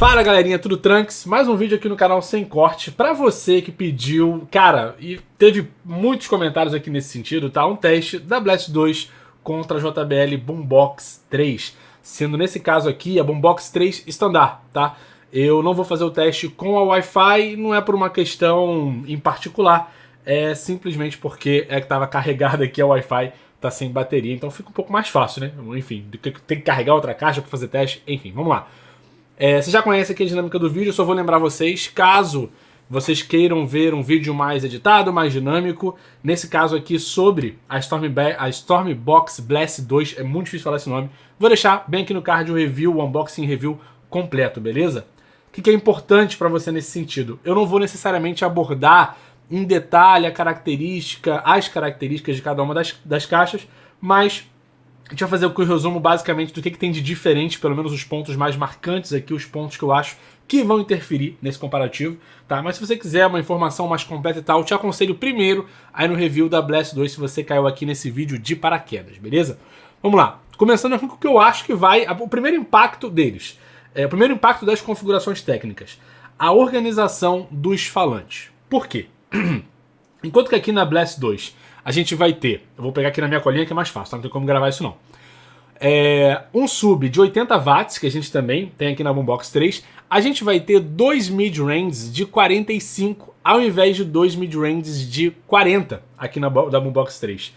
Fala galerinha, tudo tranks? Mais um vídeo aqui no canal Sem Corte pra você que pediu, cara, e teve muitos comentários aqui nesse sentido, tá? Um teste da Blast 2 contra a JBL Boombox 3, sendo nesse caso aqui a Boombox 3 Standard, tá? Eu não vou fazer o teste com a Wi-Fi, não é por uma questão em particular, é simplesmente porque é que estava carregada aqui a Wi-Fi, tá sem bateria, então fica um pouco mais fácil, né? Enfim, tem que carregar outra caixa para fazer teste, enfim, vamos lá. Você já conhece aqui a dinâmica do vídeo, eu só vou lembrar vocês, caso vocês queiram ver um vídeo mais editado, mais dinâmico, nesse caso aqui sobre a Stormbox Blast 2, é muito difícil falar esse nome, vou deixar bem aqui no card o review, o unboxing review completo, beleza? O que é importante para você nesse sentido? Eu não vou necessariamente abordar em detalhe as características de cada uma das caixas, mas a gente vai fazer o resumo basicamente do que tem de diferente, pelo menos os pontos mais marcantes aqui, os pontos que eu acho que vão interferir nesse comparativo, tá? Mas se você quiser uma informação mais completa e tal, eu te aconselho primeiro aí no review da Blast 2 se você caiu aqui nesse vídeo de paraquedas, beleza? Vamos lá, começando aqui com o que eu acho que vai, o primeiro impacto deles, o primeiro impacto das configurações técnicas, a organização dos falantes. Por quê? Enquanto que aqui na Blast 2 a gente vai ter, eu vou pegar aqui na minha colinha que é mais fácil, tá? Não tem como gravar isso não. Um sub de 80 watts, que a gente também tem aqui na Boombox 3, a gente vai ter dois mid-ranges de 45 ao invés de dois mid-ranges de 40 aqui da Boombox 3.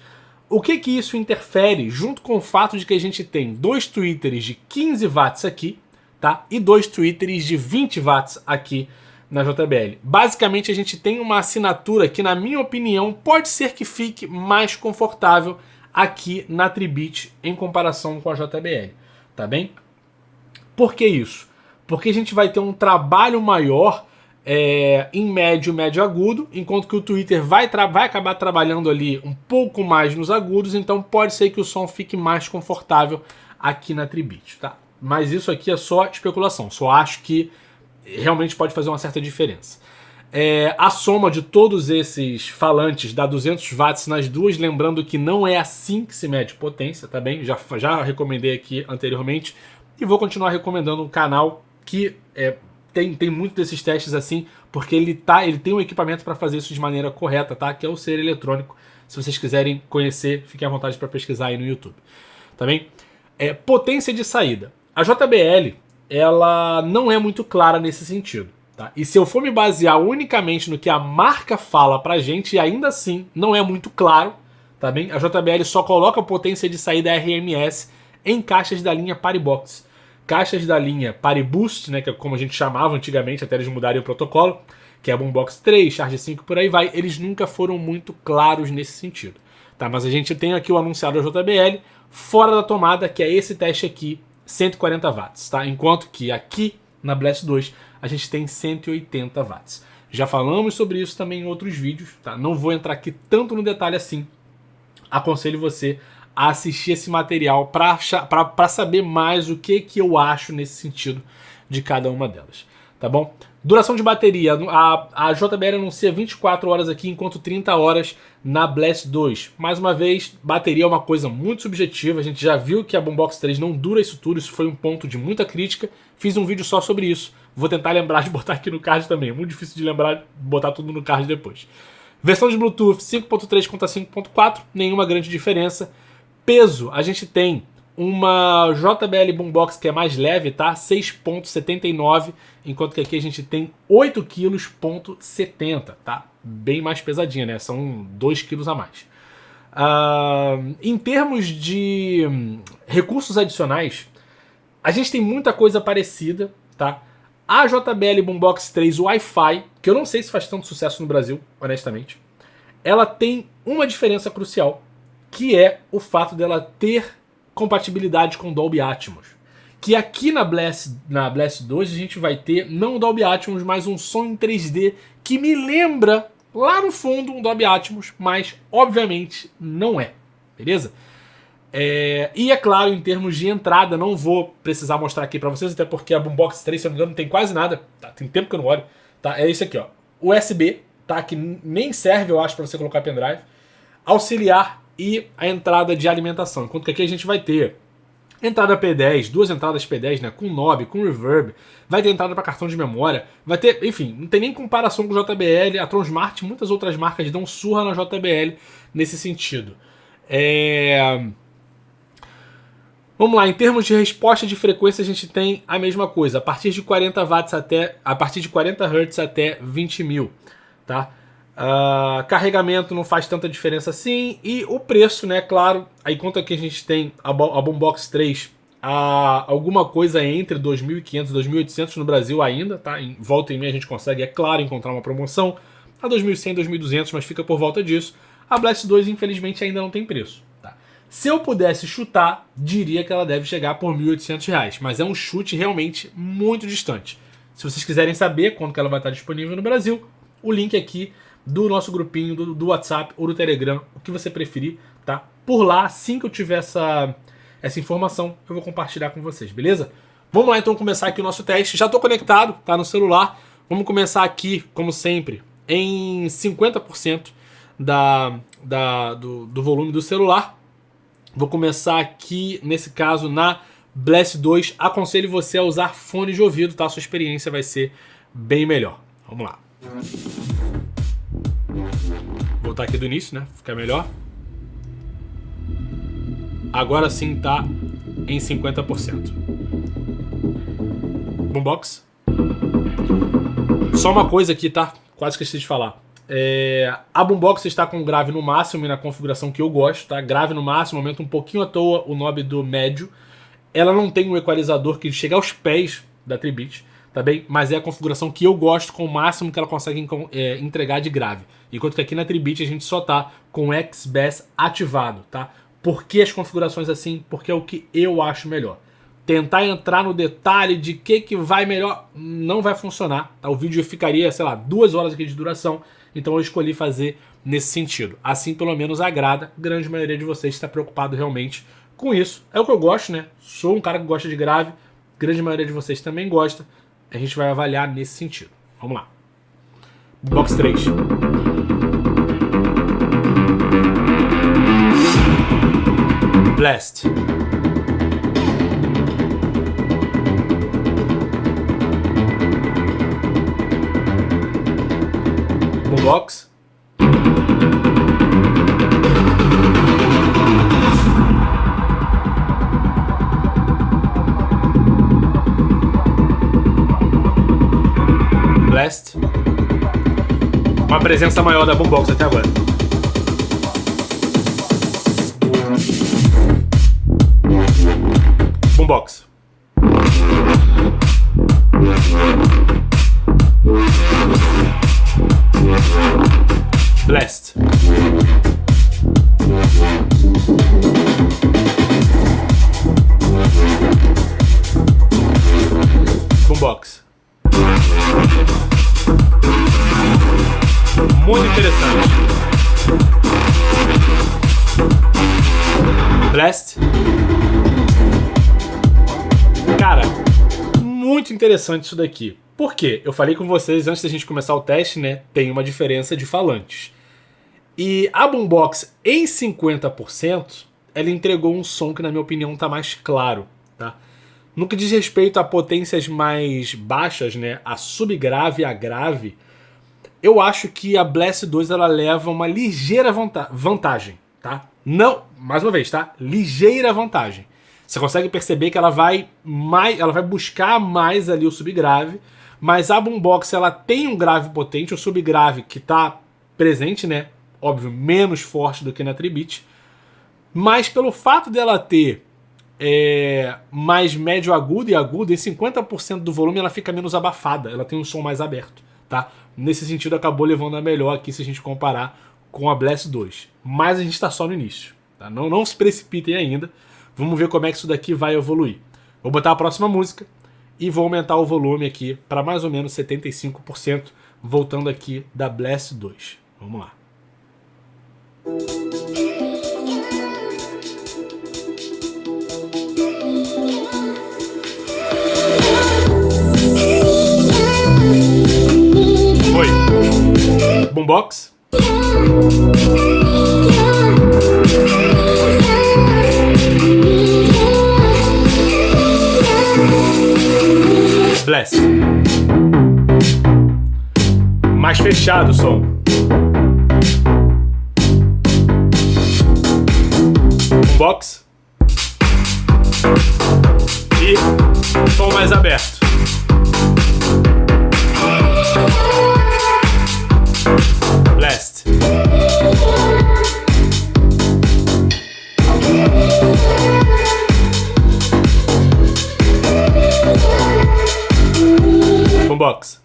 O que isso interfere junto com o fato de que a gente tem dois tweeters de 15 watts aqui, tá? E dois tweeters de 20 watts aqui na JBL. Basicamente a gente tem uma assinatura que, na minha opinião, pode ser que fique mais confortável aqui na Tribit em comparação com a JBL, tá bem? Por que isso? Porque a gente vai ter um trabalho maior em médio agudo, enquanto que o Twitter vai acabar trabalhando ali um pouco mais nos agudos, então pode ser que o som fique mais confortável aqui na Tribit, tá? Mas isso aqui é só especulação, só acho que realmente pode fazer uma certa diferença. A soma de todos esses falantes dá 200 watts nas duas, lembrando que não é assim que se mede potência, tá bem? Já recomendei aqui anteriormente e vou continuar recomendando um canal que tem muito desses testes assim, porque ele tem um equipamento para fazer isso de maneira correta, tá? Que é o Ser Eletrônico. Se vocês quiserem conhecer, fiquem à vontade para pesquisar aí no YouTube, tá bem? Potência de saída. A JBL, ela não é muito clara nesse sentido, tá? E se eu for me basear unicamente no que a marca fala pra gente, ainda assim não é muito claro, tá bem? A JBL só coloca a potência de saída RMS em caixas da linha Paribox. Caixas da linha Pariboost, né, que é como a gente chamava antigamente, até eles mudarem o protocolo, que é a Boombox 3, Charge 5, por aí vai, eles nunca foram muito claros nesse sentido, tá? Mas a gente tem aqui o anunciado da JBL, fora da tomada, que é esse teste aqui, 140 watts, tá? Enquanto que aqui na Blast 2 a gente tem 180 watts. Já falamos sobre isso também em outros vídeos, tá? Não vou entrar aqui tanto no detalhe assim. Aconselho você a assistir esse material para saber mais o que eu acho nesse sentido de cada uma delas, tá bom? Duração de bateria, a JBL anuncia 24 horas aqui, enquanto 30 horas na Blast 2. Mais uma vez, bateria é uma coisa muito subjetiva, a gente já viu que a Boombox 3 não dura isso tudo, isso foi um ponto de muita crítica, fiz um vídeo só sobre isso, vou tentar lembrar de botar aqui no card também, é muito difícil de lembrar de botar tudo no card depois. Versão de Bluetooth 5.3 contra 5.4, nenhuma grande diferença. Peso, a gente tem uma JBL Boombox que é mais leve, tá? 6,79, enquanto que aqui a gente tem 8,70 kg, tá? Bem mais pesadinha, né? São 2 kg a mais. Em termos de recursos adicionais, a gente tem muita coisa parecida, tá? A JBL Boombox 3 Wi-Fi, que eu não sei se faz tanto sucesso no Brasil, honestamente, ela tem uma diferença crucial, que é o fato dela ter compatibilidade com Dolby Atmos. Que aqui na Blast 2 a gente vai ter, não o Dolby Atmos, mas um som em 3D que me lembra, lá no fundo, um Dolby Atmos, mas obviamente não é, beleza? E é claro, em termos de entrada, não vou precisar mostrar aqui pra vocês, até porque a Boombox 3, se eu não me engano, não tem quase nada, tá? Tem tempo que eu não olho, tá? É isso aqui, ó, USB, tá? Que nem serve, eu acho, pra você colocar pendrive, auxiliar e a entrada de alimentação, enquanto que aqui a gente vai ter Entrada P10, duas entradas P10, né, com knob, com reverb, vai ter entrada para cartão de memória, vai ter, enfim, não tem nem comparação com o JBL, a Tronsmart e muitas outras marcas dão surra na JBL nesse sentido. Vamos lá, em termos de resposta de frequência a gente tem a mesma coisa, a partir de 40 watts a partir de 40 Hz até 20 mil, tá? Carregamento não faz tanta diferença assim, e o preço, né, claro, aí enquanto aqui a gente tem a Boombox 3 alguma coisa entre 2.500 e 2.800 no Brasil ainda, tá? Em volta em meia a gente consegue, é claro, encontrar uma promoção a 2.100, 2.200, mas fica por volta disso. A Blast 2 infelizmente ainda não tem preço, tá? Se eu pudesse chutar, diria que ela deve chegar por R$1.800, mas é um chute realmente muito distante. Se vocês quiserem saber quando que ela vai estar disponível no Brasil, o link aqui do nosso grupinho, do WhatsApp ou do Telegram, o que você preferir, tá? Por lá, assim que eu tiver essa informação, eu vou compartilhar com vocês, beleza? Vamos lá então começar aqui o nosso teste. Já estou conectado, tá? No celular. Vamos começar aqui, como sempre, em 50% do volume do celular. Vou começar aqui, nesse caso, na Blast 2. Aconselho você a usar fone de ouvido, tá? Sua experiência vai ser bem melhor. Vamos lá. Vou voltar aqui do início, né? Fica melhor. Agora sim tá em 50%. Boombox. Só uma coisa aqui, tá? Quase esqueci de falar. A Boombox está com grave no máximo e na configuração que eu gosto, tá? Grave no máximo, aumenta um pouquinho à toa o knob do médio. Ela não tem um equalizador que chega aos pés da Tribit, tá bem? Mas é a configuração que eu gosto, com o máximo que ela consegue entregar de grave. Enquanto que aqui na Tribit a gente só tá com o X-Bass ativado, tá? Por que as configurações assim? Porque é o que eu acho melhor. Tentar entrar no detalhe de que vai melhor não vai funcionar, tá? O vídeo ficaria, sei lá, 2 horas aqui de duração, então eu escolhi fazer nesse sentido. Assim pelo menos agrada, a grande maioria de vocês está preocupado realmente com isso. É o que eu gosto, né? Sou um cara que gosta de grave, a grande maioria de vocês também gosta. A gente vai avaliar nesse sentido. Vamos lá. Box 3. Blast. Boombox. Blast. Uma presença maior da Boombox até agora. Boombox. Blast. Boombox. Muito interessante. Blast. Cara, muito interessante isso daqui. Por quê? Eu falei com vocês antes da gente começar o teste, né? Tem uma diferença de falantes. E a Boombox em 50%, ela entregou um som que na minha opinião tá mais claro, tá? No que diz respeito a potências mais baixas, né? A subgrave e a grave, eu acho que a Blast 2 ela leva uma ligeira vantagem, tá? Não, mais uma vez, tá? Ligeira vantagem. Você consegue perceber que ela vai buscar mais ali o subgrave, mas a Boombox ela tem um grave potente, o subgrave que está presente, né? Óbvio, menos forte do que na Tribit, mas pelo fato dela ter mais médio agudo e agudo, em 50% do volume ela fica menos abafada, ela tem um som mais aberto, tá? Nesse sentido acabou levando a melhor aqui se a gente comparar com a Blast 2, mas a gente está só no início, tá? Não se precipitem ainda. Vamos ver como é que isso daqui vai evoluir. Vou botar a próxima música e vou aumentar o volume aqui para mais ou menos 75%, voltando aqui da Blast 2. Vamos lá. Foi. Boombox. Blast. Mais fechado o som. Boombox. E som mais aberto. Blast. Boombox.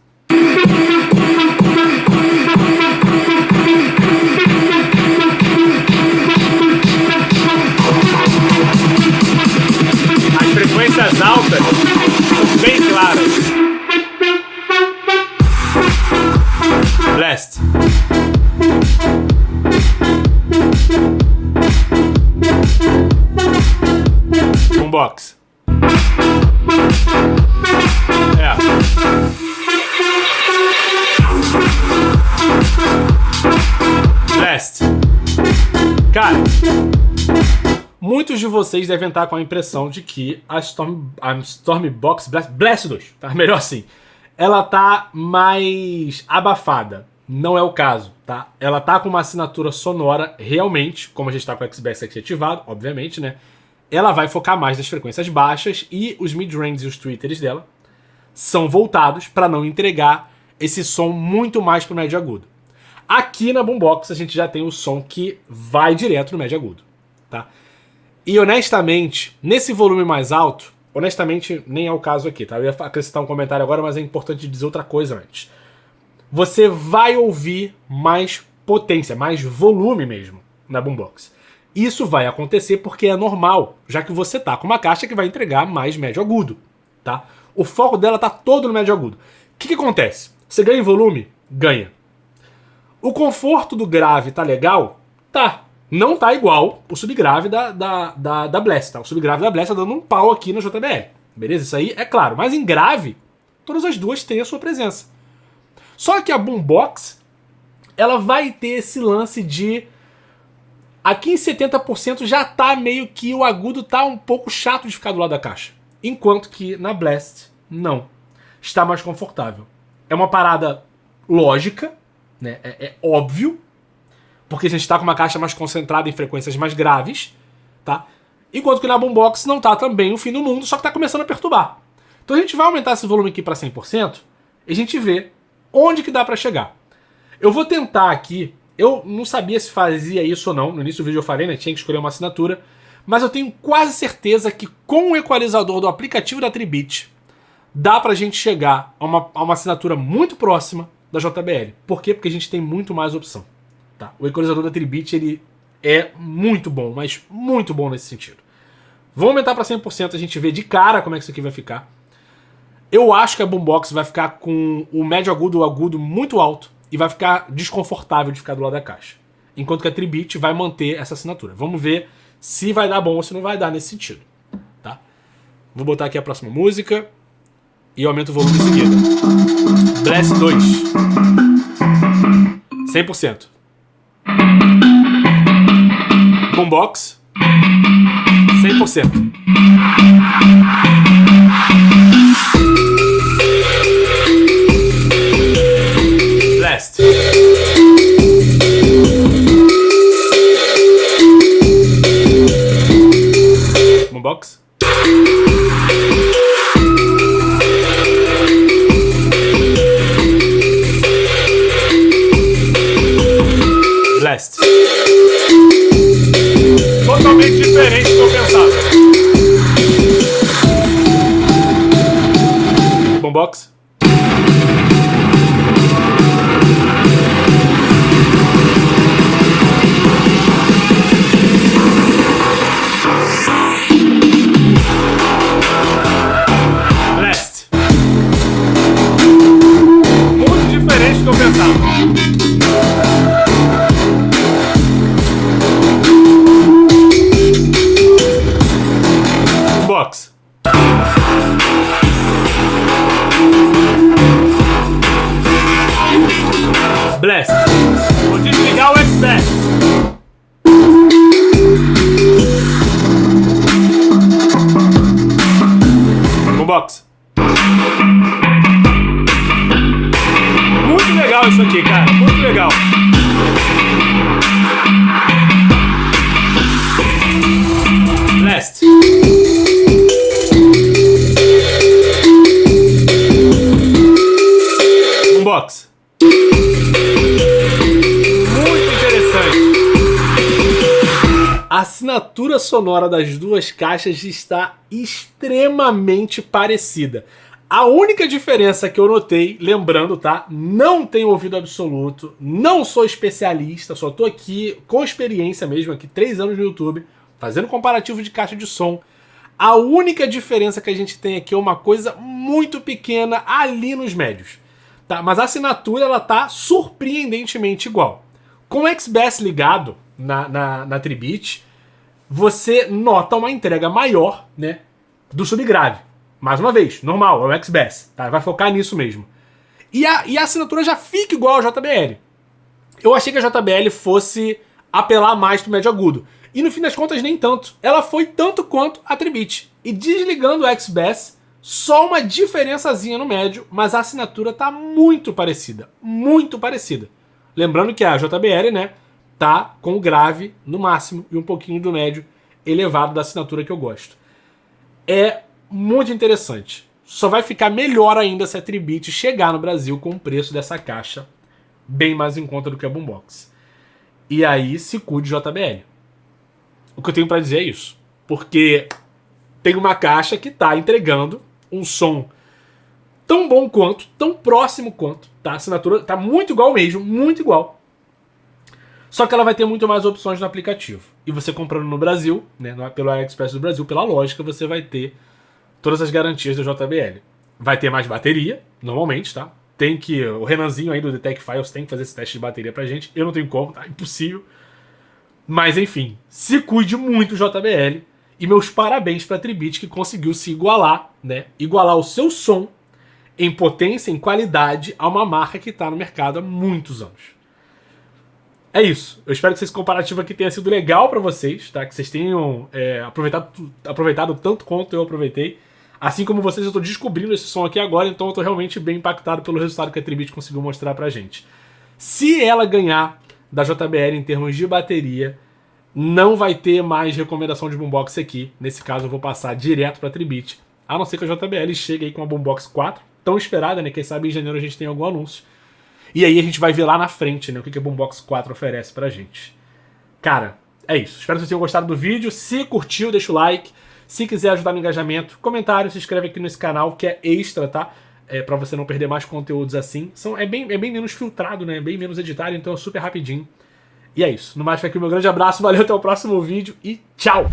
As frequências altas são bem claras. Blast. Boombox. Blast. Cara, muitos de vocês devem estar com a impressão de que a Stormbox Blast 2, tá? Melhor assim, ela tá mais abafada. Não é o caso, tá? Ela tá com uma assinatura sonora realmente, como a gente tá com o XBS aqui ativado, obviamente, né? Ela vai focar mais nas frequências baixas e os mid-ranges e os tweeters dela são voltados para não entregar esse som muito mais pro médio agudo. Aqui na Boombox a gente já tem o som que vai direto no médio agudo, tá? E honestamente, nesse volume mais alto, honestamente nem é o caso aqui, tá? Eu ia acrescentar um comentário agora, mas é importante dizer outra coisa antes. Você vai ouvir mais potência, mais volume mesmo na Boombox. Isso vai acontecer porque é normal, já que você tá com uma caixa que vai entregar mais médio agudo, tá? O foco dela tá todo no médio agudo. O que acontece? Você ganha em volume? Ganha. O conforto do grave tá legal? Tá. Não tá igual o subgrave da Blast, tá? O subgrave da Blast tá dando um pau aqui na JBL. Beleza? Isso aí é claro. Mas em grave, todas as duas têm a sua presença. Só que a Boombox, ela vai ter esse lance de... Aqui em 70% já tá meio que o agudo tá um pouco chato de ficar do lado da caixa. Enquanto que na Blast, não. Está mais confortável. É uma parada lógica, né? É óbvio, porque a gente está com uma caixa mais concentrada em frequências mais graves, tá? Enquanto que na Boombox não tá também o fim do mundo, só que tá começando a perturbar. Então a gente vai aumentar esse volume aqui para 100% e a gente vê onde que dá para chegar. Eu vou tentar aqui, eu não sabia se fazia isso ou não, no início do vídeo eu falei, né? Tinha que escolher uma assinatura, mas eu tenho quase certeza que com o equalizador do aplicativo da Tribit dá pra gente chegar a uma assinatura muito próxima da JBL. Por quê? Porque a gente tem muito mais opção. Tá? O equalizador da Tribit, ele é muito bom, mas muito bom nesse sentido. Vamos aumentar para 100%, a gente vê de cara como é que isso aqui vai ficar. Eu acho que a Boombox vai ficar com o médio agudo, o agudo muito alto, e vai ficar desconfortável de ficar do lado da caixa. Enquanto que a Tribit vai manter essa assinatura. Vamos ver se vai dar bom ou se não vai dar nesse sentido. Tá? Vou botar aqui a próxima música. E eu aumento o volume em seguida. Blast 2. 100%. Boombox. 100%. Blast. Boombox. Blast. Totalmente diferente do que eu pensava. Boombox. Blast. Muito diferente do que eu pensava. Box. Blast. Vou desligar o XBS. Boombox. isso aqui, cara. Muito legal. Blast. Boombox. Muito interessante. A assinatura sonora das duas caixas está extremamente parecida. A única diferença que eu notei, lembrando, tá? Não tenho ouvido absoluto, não sou especialista, só tô aqui com experiência mesmo, aqui 3 anos no YouTube, fazendo comparativo de caixa de som. A única diferença que a gente tem aqui é uma coisa muito pequena ali nos médios. Tá? Mas a assinatura ela tá surpreendentemente igual. Com o XBS ligado na Tribit, você nota uma entrega maior, né, do subgrave. Mais uma vez, normal, é o XBS, tá? Vai focar nisso mesmo. E a assinatura já fica igual ao JBL. Eu achei que a JBL fosse apelar mais pro médio agudo. E no fim das contas, nem tanto. Ela foi tanto quanto a Tribit. E desligando o XBS, só uma diferençazinha no médio, mas a assinatura tá muito parecida. Muito parecida. Lembrando que a JBL, né, tá com o grave no máximo e um pouquinho do médio elevado da assinatura que eu gosto. É muito interessante. Só vai ficar melhor ainda se a Tribit chegar no Brasil com o preço dessa caixa bem mais em conta do que a Boombox. E aí se cuide JBL. O que eu tenho pra dizer é isso. Porque tem uma caixa que tá entregando um som tão bom quanto, tão próximo quanto, tá? A assinatura tá muito igual mesmo, muito igual. Só que ela vai ter muito mais opções no aplicativo. E você comprando no Brasil, né, pelo AliExpress do Brasil, pela lógica, você vai ter todas as garantias do JBL. Vai ter mais bateria, normalmente, tá? Tem que... O Renanzinho aí do Detect Files tem que fazer esse teste de bateria pra gente. Eu não tenho como, tá? Impossível. Mas, enfim, se cuide muito JBL. E meus parabéns pra Tribit, que conseguiu se igualar, né? Igualar o seu som em potência, em qualidade, a uma marca que tá no mercado há muitos anos. É isso. Eu espero que esse comparativo aqui tenha sido legal pra vocês, tá? Que vocês tenham aproveitado tanto quanto eu aproveitei. Assim como vocês, eu tô descobrindo esse som aqui agora, então eu tô realmente bem impactado pelo resultado que a Tribit conseguiu mostrar pra gente. Se ela ganhar da JBL em termos de bateria, não vai ter mais recomendação de Boombox aqui. Nesse caso eu vou passar direto pra Tribit, a não ser que a JBL chegue aí com a Boombox 4, tão esperada, né? Quem sabe em janeiro a gente tem algum anúncio. E aí a gente vai ver lá na frente, né, o que a Boombox 4 oferece pra gente. Cara, é isso. Espero que vocês tenham gostado do vídeo. Se curtiu, deixa o like. Se quiser ajudar no engajamento, comentário, se inscreve aqui nesse canal, que é extra, tá? Pra você não perder mais conteúdos assim. É bem menos filtrado, né? Bem menos editado, então é super rapidinho. E é isso. No mais, fica aqui o meu grande abraço. Valeu, até o próximo vídeo e tchau!